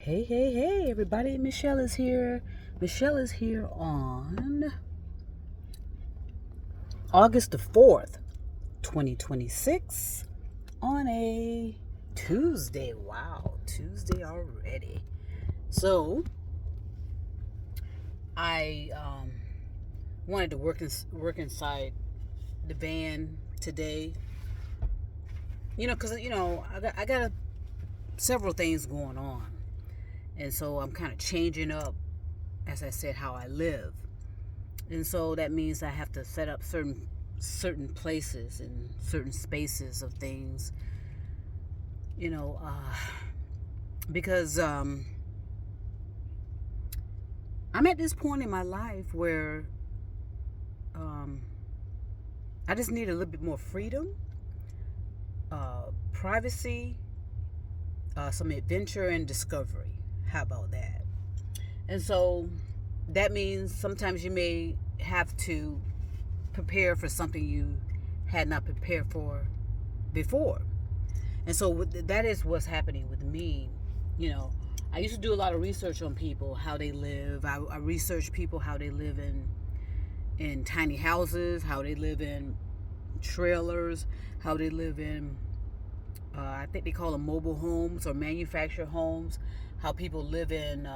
Hey, hey, hey, everybody. Michelle is here. Michelle is here on August the 4th, 2026, on a Tuesday. Wow, Tuesday already. So, I wanted to work inside the van today. Because I got several things going on, and so I'm kind of changing up, as I said, how I live. And so that means I have to set up certain places and certain spaces of things, you know, because I'm at this point in my life where I just need a little bit more freedom, privacy, some adventure and discovery. How about that? And so that means sometimes you may have to prepare for something you had not prepared for before. And so that is what's happening with me. I used to do a lot of research on people, how they live. I research people, how they live in tiny houses, how they live in trailers, how they live in, I think they call them mobile homes or manufactured homes, how people live in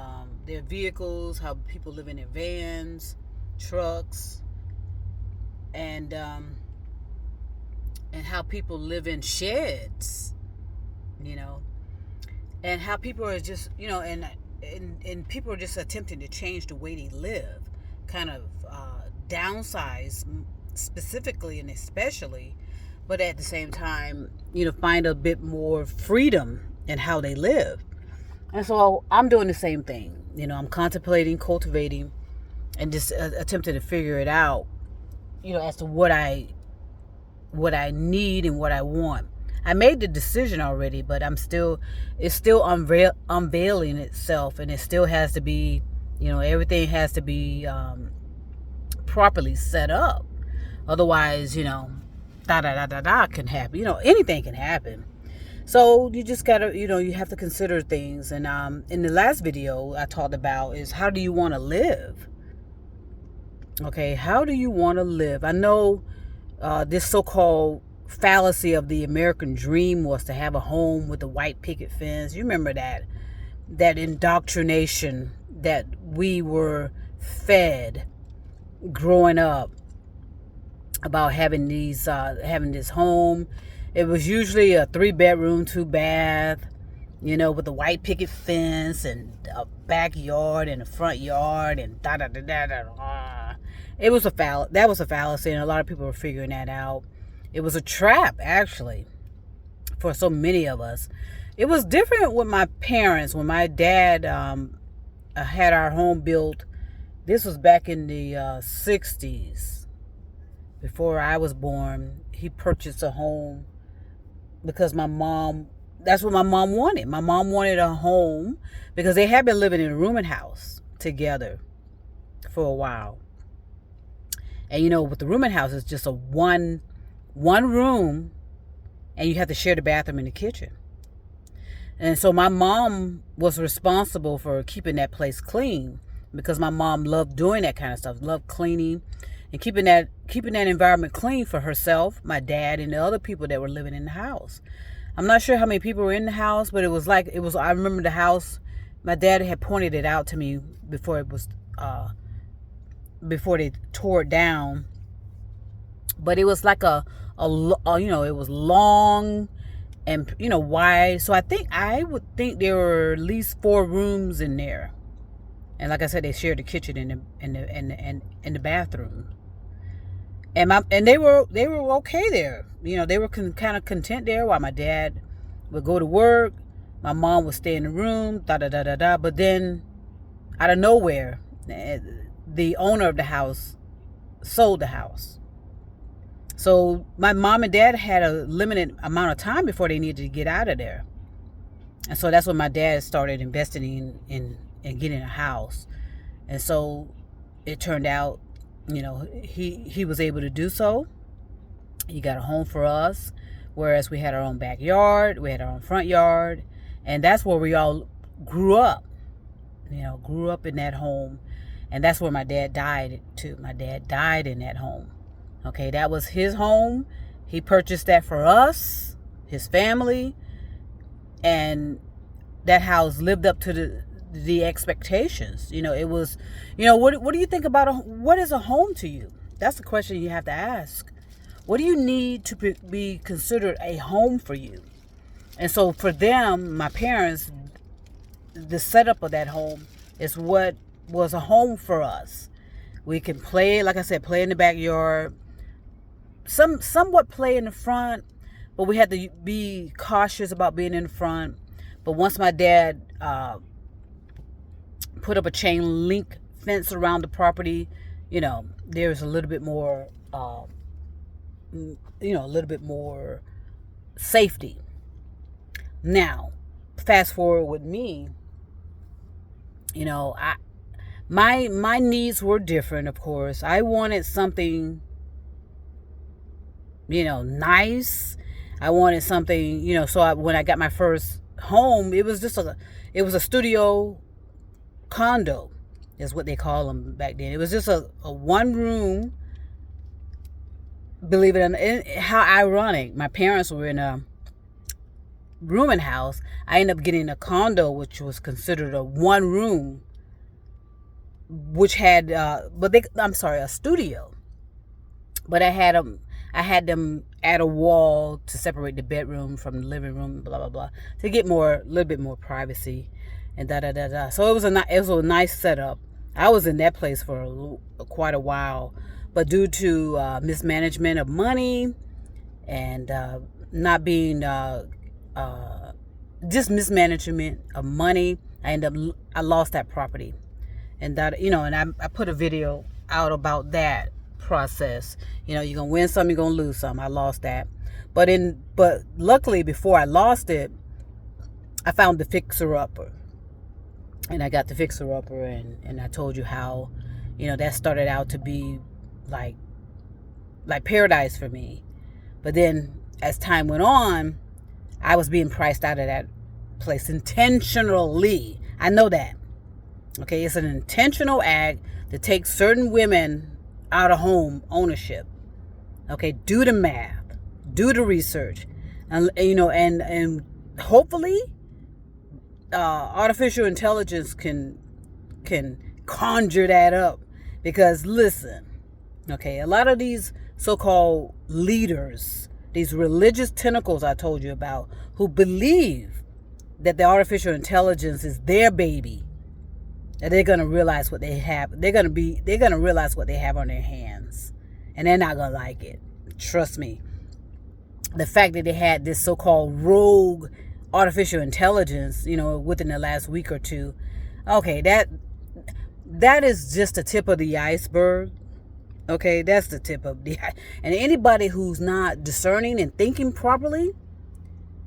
their vehicles, how people live in their vans, trucks, and how people live in sheds, and how people are just, and people are just attempting to change the way they live, kind of downsize specifically and especially, but at the same time, find a bit more freedom in how they live. And so I'm doing the same thing. I'm contemplating, cultivating, and just attempting to figure it out, as to what I need and what I want. I made the decision already, but it's still unveiling itself, and it still has to be, everything has to be properly set up. Otherwise, can happen. Anything can happen. So you just gotta, you have to consider things. And in the last video I talked about is, how do you want to live? Okay, how do you want to live? I know this so-called fallacy of the American dream was to have a home with a white picket fence. You remember that indoctrination that we were fed growing up about having this home. It was usually a 3-bedroom, 2-bath, with a white picket fence and a backyard and a front yard and da da da da da. That was a fallacy, and a lot of people were figuring that out. It was a trap, actually, for so many of us. It was different with my parents. When my dad had our home built, this was back in the 60s. Before I was born, he purchased a home because that's what my mom wanted. My mom wanted a home because they had been living in a rooming house together for a while. And with the rooming house, it's just a one room, and you have to share the bathroom and the kitchen. And so my mom was responsible for keeping that place clean, because my mom loved doing that kind of stuff, loved cleaning and keeping that environment clean for herself, my dad, and the other people that were living in the house. I'm not sure how many people were in the house, but I remember the house. My dad had pointed it out to me before they tore it down. But it was like it was long and wide. So I would think there were at least 4 rooms in there. And like I said, they shared the kitchen and the bathroom. And they were okay there. They were kind of content there while my dad would go to work. My mom would stay in the room, da da da da da. But then, out of nowhere, the owner of the house sold the house. So my mom and dad had a limited amount of time before they needed to get out of there. And so that's when my dad started investing in getting a house. And so it turned out, he was able to do so. He got a home for us, whereas we had our own backyard, we had our own front yard, and that's where we all grew up, grew up in that home. And that's where my dad died too. My dad died in that home. Okay, that was his home. He purchased that for us, his family, and that house lived up to the expectations. It was, what do you think about what is a home to you? That's the question you have to ask. What do you need to be considered a home for you? And so for them, my parents, the setup of that home is what was a home for us. We can play, like I said, play in the backyard, somewhat play in the front, but we had to be cautious about being in the front. But once my dad put up a chain link fence around the property, there's a little bit more, a little bit more safety. Now, fast forward with me, my needs were different, of course. I wanted something, nice. I wanted something, so when I got my first home, it was a studio condo, is what they call them back then. It was just a one room. Believe it or not, how ironic. My parents were in a rooming house. I ended up getting a condo, which was considered a one room, which had, a studio. But I had them add a wall to separate the bedroom from the living room, blah blah blah, to get a little bit more privacy, and da da da da. So it was a nice setup. I was in that place for quite a while, but due to mismanagement of money and not being just mismanagement of money, I lost that property, and that and I put a video out about that process. You're gonna win some, you're gonna lose some. I lost that, but luckily before I lost it, I found the fixer upper, and I got the fixer upper, and I told you how that started out to be like paradise for me. But then as time went on, I was being priced out of that place intentionally. I know that. Okay, it's an intentional act to take certain women out of home ownership. Okay, do the math, do the research, and and hopefully artificial intelligence can conjure that up. Because listen, okay, a lot of these so-called leaders, these religious tentacles I told you about, who believe that the artificial intelligence is their baby, that they're going to realize what they have. They're going to realize what they have on their hands, and they're not going to like it. Trust me. The fact that they had this so-called rogue artificial intelligence, within the last week or two, okay, that is just the tip of the iceberg. Okay, that's the tip of the iceberg. And anybody who's not discerning and thinking properly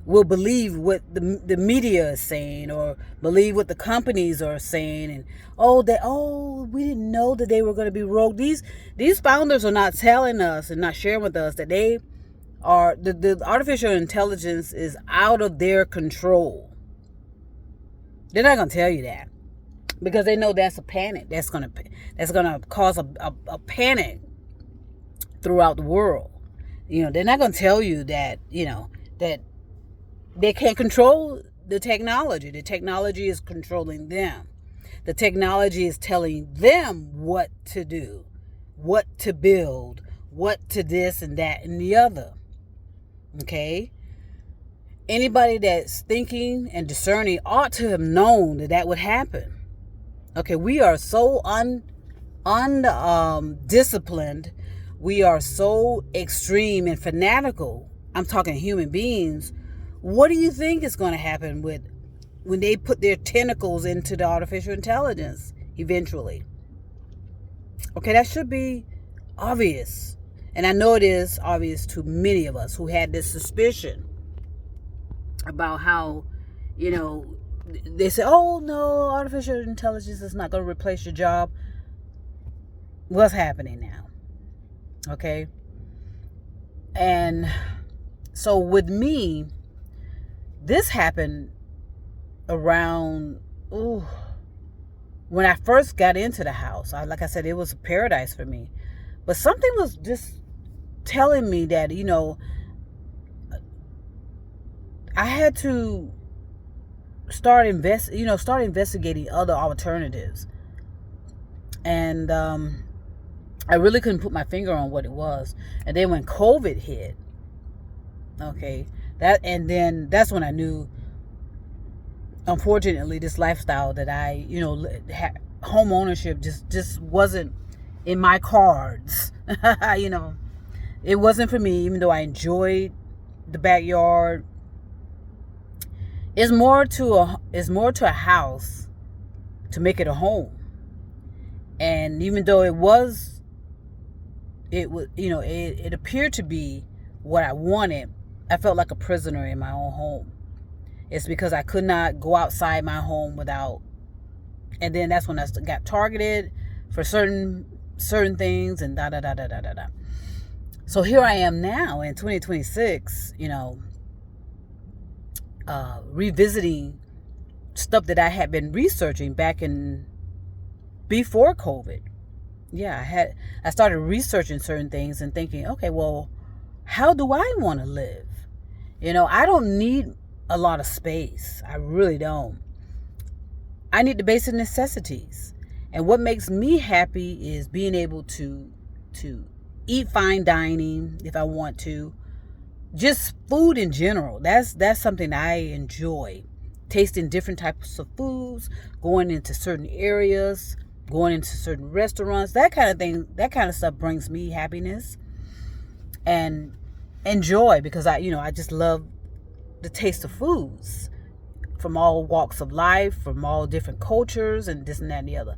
will believe what the media is saying, or believe what the companies are saying, and we didn't know that they were going to be rogue. These founders are not telling us and not sharing with us that they are the artificial intelligence is out of their control. They're not going to tell you that, because they know that's a panic. That's gonna cause a panic throughout the world. They're not going to tell you that that they can't control the technology. The technology is controlling them. The technology is telling them what to do, what to build, what to this and that and the other. Okay? Anybody that's thinking and discerning ought to have known that would happen. Okay, we are so undisciplined. We are so extreme and fanatical. I'm talking human beings. What do you think is going to happen when they put their tentacles into the artificial intelligence eventually? Okay, that should be obvious. And I know it is obvious to many of us who had this suspicion about how, they say, oh no, artificial intelligence is not going to replace your job. What's happening now? Okay. And so with me, this happened around ooh, when I first got into the house, like I said, it was a paradise for me. But something was just telling me that, I had to start investigating other alternatives. And I really couldn't put my finger on what it was. And then when COVID hit, okay, that's when I knew, unfortunately, this lifestyle that I, home ownership just wasn't in my cards. It wasn't for me, even though I enjoyed the backyard. It's more to a house to make it a home. And even though it appeared to be what I wanted, I felt like a prisoner in my own home. It's because I could not go outside my home without, and then that's when I got targeted for certain things and da da da da da da da. So here I am now in 2026, revisiting stuff that I had been researching back in before COVID. Yeah, I started researching certain things and thinking, okay, well, how do I want to live? I don't need a lot of space. I really don't. I need the basic necessities. And what makes me happy is being able to eat fine dining if I want to. Just food in general. That's something I enjoy. Tasting different types of foods, going into certain areas, going into certain restaurants, that kind of thing, that kind of stuff brings me happiness and joy, because I just love the taste of foods from all walks of life, from all different cultures, and this and that and the other.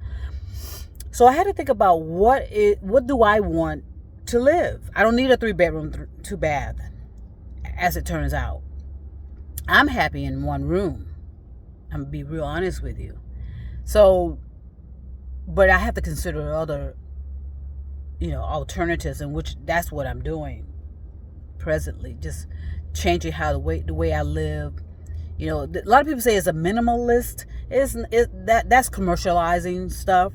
So I had to think about what do I want to live. I don't need a 3-bedroom, 2-bath, as it turns out. I'm happy in 1 room. I'm gonna be real honest with you. So, but I have to consider other, alternatives, and which that's what I'm doing presently. Just changing the way I live. A lot of people say it's a minimalist. That's commercializing stuff.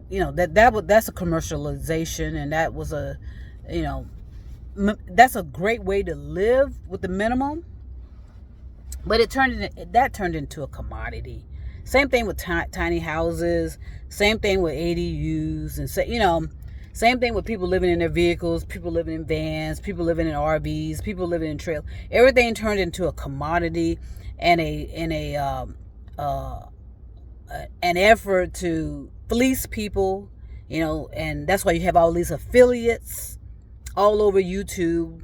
That's a commercialization, and that was that's a great way to live with the minimum. But that turned into a commodity. Same thing with tiny houses. Same thing with ADUs, and same thing with people living in their vehicles, people living in vans, people living in RVs, people living in trails. Everything turned into a commodity and an effort to fleece people, and that's why you have all these affiliates all over YouTube,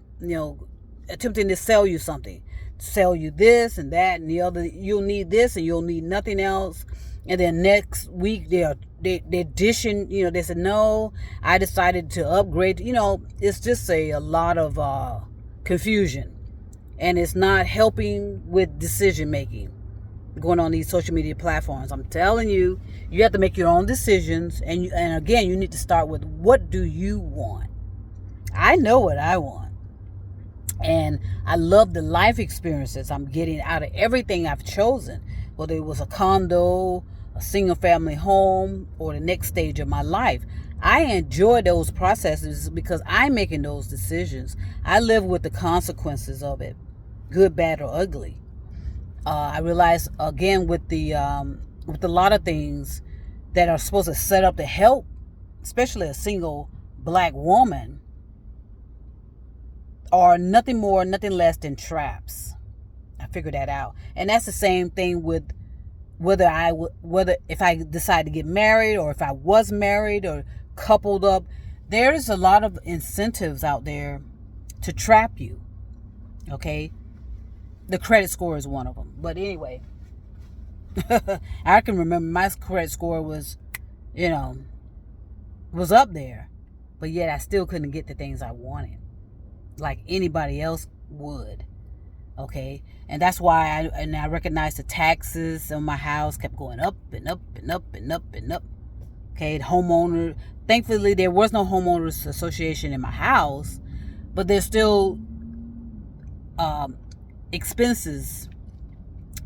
attempting to sell you something, sell you this and that and the other. You'll need this and you'll need nothing else. And then next week they're dishing, they said, no, I decided to upgrade. It's just a lot of confusion, and it's not helping with decision making going on these social media platforms. I'm telling you, you have to make your own decisions. And again, you need to start with, what do you want? I know what I want. And I love the life experiences I'm getting out of everything I've chosen, whether it was a condo, a single family home, or the next stage of my life. I enjoy those processes because I'm making those decisions. I live with the consequences of it, good, bad, or ugly. I realize, again, with a lot of things that are supposed to set up to help, especially a single black woman, are nothing more, nothing less than traps. I figured that out. And that's the same thing with whether if I decide to get married, or if I was married or coupled up. There's a lot of incentives out there to trap you. Okay? The credit score is one of them. But anyway, I can remember my credit score was up there, but yet I still couldn't get the things I wanted like anybody else would. Okay? And that's why I recognized the taxes on my house kept going up and up and up and up and up. Okay? The homeowner, thankfully there was no homeowners association in my house, but there's still expenses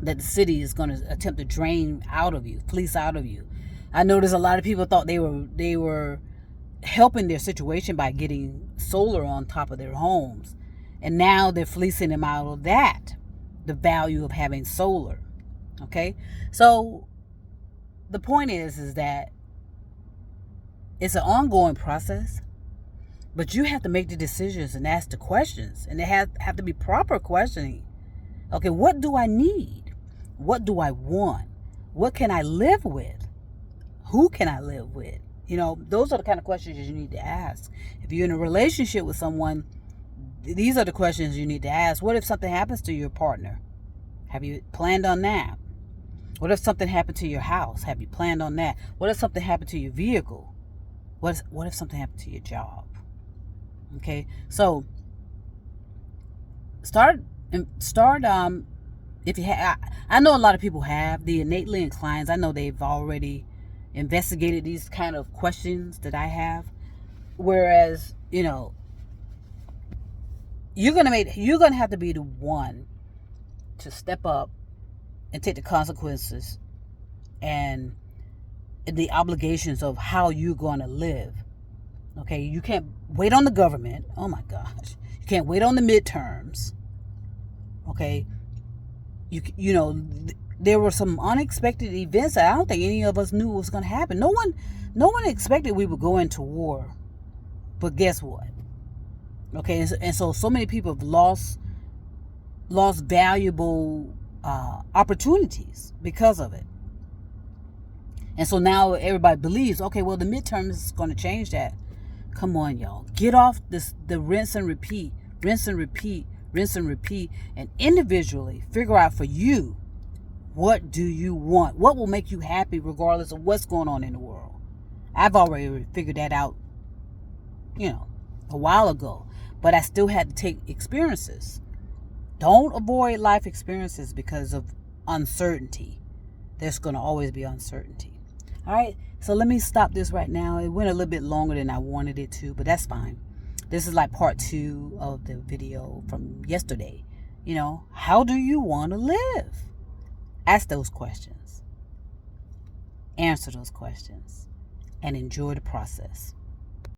that the city is going to attempt to drain out of you, fleece out of you. I noticed a lot of people thought they were helping their situation by getting solar on top of their homes, and now they're fleecing them out of that, the value of having solar. Okay, so the point is that it's an ongoing process, but you have to make the decisions and ask the questions, and they have to be proper questioning. Okay, what do I need? What do I want? What can I live with? Who can I live with? You know, those are the kind of questions you need to ask. If you're in a relationship with someone, these are the questions you need to ask. What if something happens to your partner? Have you planned on that? What if something happened to your house? Have you planned on that? What if something happened to your vehicle? What if something happened to your job? Okay, so start if you have. I know a lot of people have the innately inclined. I know they've already investigated these kind of questions that I have. Whereas, you know, you're gonna have to be the one to step up and take the consequences and the obligations of how you're going to live. Okay, you can't wait on the government. Oh my gosh, you can't wait on the midterms. Okay, you know, there were some unexpected events that I don't think any of us knew was going to happen. No one expected we would go into war, but guess what? Okay, and so many people have lost valuable opportunities because of it. And so now everybody believes, okay, well, the midterm is going to change that. Come on, y'all. Get off the rinse and repeat, and individually figure out for you, what do you want? What will make you happy regardless of what's going on in the world? I've already figured that out, you know, a while ago. But I still had to take experiences. Don't avoid life experiences because of uncertainty. There's going to always be uncertainty. All right, so let me stop this right now. It went a little bit longer than I wanted it to, but that's fine. This is like part 2 of the video from yesterday. You know, how do you want to live? Ask those questions. Answer those questions. And enjoy the process.